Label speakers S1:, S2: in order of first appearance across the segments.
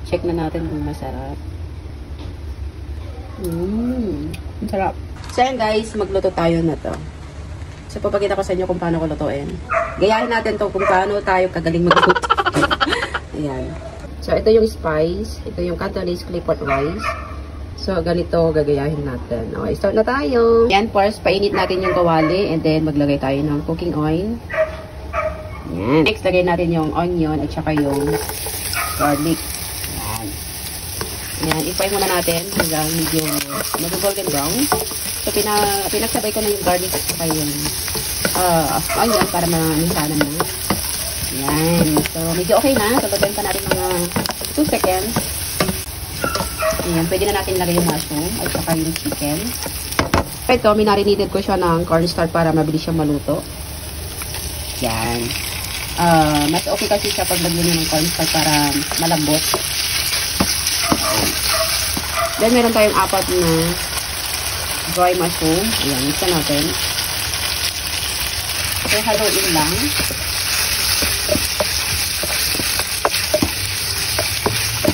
S1: Check na natin kung masarap. Ang sarap. So yan guys, magluto tayo na to. So papakita ko sa inyo kung paano ko lutuin. Gayahin natin to kung paano tayo kagaling magluto. Ayan. So ito yung spice. Ito yung Cantonese clay pot rice. So ganito gagayahin natin. Okay, start na tayo. Yan, first painit natin yung kawali and then maglagay tayo ng cooking oil. Yan. Next, lagay natin yung onion at saka yung garlic. Yan. Yan. I-fry muna natin hanggang medyo mag-golden brown. So, pinagsabay ko na yung garlic at saka yung onion para manisanan na. Yan. So, medyo okay na. So, lagyan pa natin mga 2 seconds. Yan. Pwede na natin lagay yung mushroom at saka yung chicken. Ito, minarinated ko siya ng cornstarch para mabilis siyang maluto. Yan. Mas okay kasi siya pag lagyan ng cornstarch para malambot. Then, meron tayong 4 na dry mushroom. Ayan, mix na natin. So, haluin lang.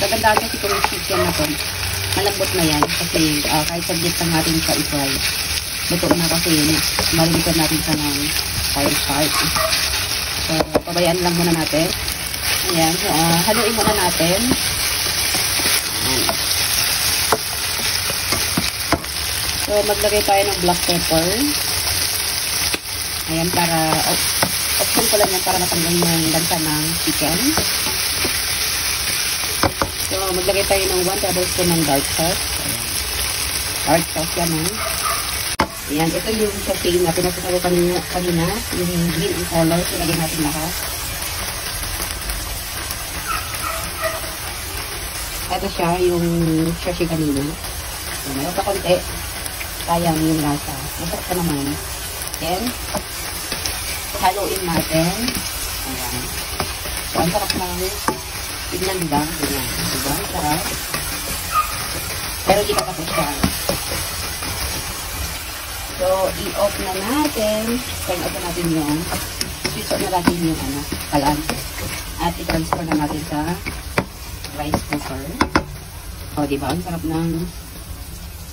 S1: Magandaan kasi kung yung chicken na to. Malambot na yan. Kasi kahit saglit lang natin siya i-fry. Luto na kasi marinitan natin siya ng cornstarch. So, pabayaan lang muna natin. Ayan. So, haluin muna natin. Ayan. So, maglagay tayo ng black pepper. Ayan, para option ko lang yan para matanggal yung lansa ng chicken. So, maglagay tayo ng 1 tablespoon ng dark sauce. Ayan. Dark sauce yan, Ayan, ito yung sauce na pinasasawa kanina, yung green in color. So, lagyan natin lahat. Ito siya, yung sauce kanina. So, mayroon pa konti. Sayang yung lasa. Masarap ka naman. Then, haluin natin. Ayan. So, ang sarap na tignan diba? Ayan. Diba? Sarap. Pero di pa kasi siya. So, i-off na natin. Turn off na natin yung switch off na natin yung kalan. At i-transfer na natin sa rice cooker. O, diba? Ang sarap ng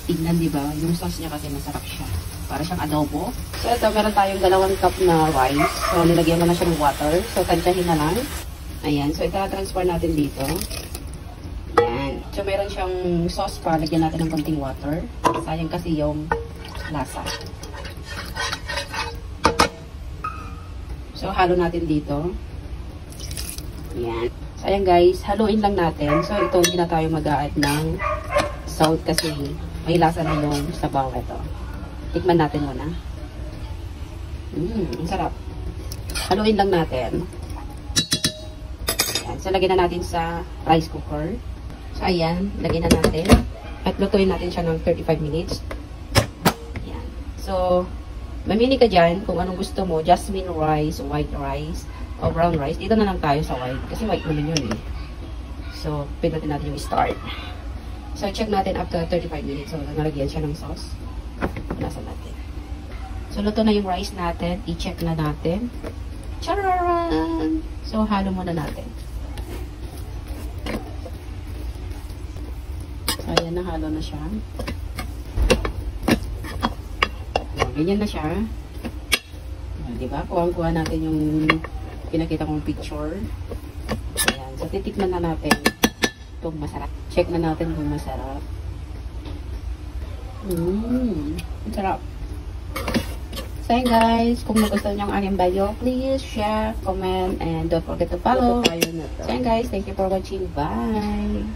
S1: tignan, diba? Yung sauce niya kasi masarap siya. Para siyang adobo. So, ito, meron tayong 2 cup na rice. So, nilagyan mo na siya ng water. So, tansyahin na lang. Ayan. So, ito transfer natin dito. Ayan. So, meron siyang sauce pa. Lagyan natin ng konting water. Sayang kasi yung lasa. So, halo natin dito. Ayan. So, ayan guys. Haluin lang natin. So, ito, hindi na tayo mag-a-add ng salt kasi may lasa na yung sabaw ito. Tikman natin muna. Ang sarap. Haluin lang natin. Ayan. So, lagyan na natin sa rice cooker. So, ayan. Lagyan na natin. At lutuin natin siya ng 35 minutes. Ayan. So, mamili ka dyan kung anong gusto mo. Jasmine rice, white rice, o brown rice. Dito na lang tayo sa white. Kasi white naman yun So, pindutin natin yung start. So, check natin after 35 minutes. So, nalagyan siya ng sauce. Punasan natin. So, luto na yung rice natin. I-check na natin. Charan! So, halo muna natin. So, ayan na. Halo na siya. Ganyan na siya. Diba? Kuha-kuha natin yung pinakita kong picture. Ayan. So, titikman na natin kung masarap. Check na natin kung masarap. Masarap. So, guys, kung nagustuhan nyo ang aking video, please share, comment, and don't forget to follow. So, guys, thank you for watching. Bye!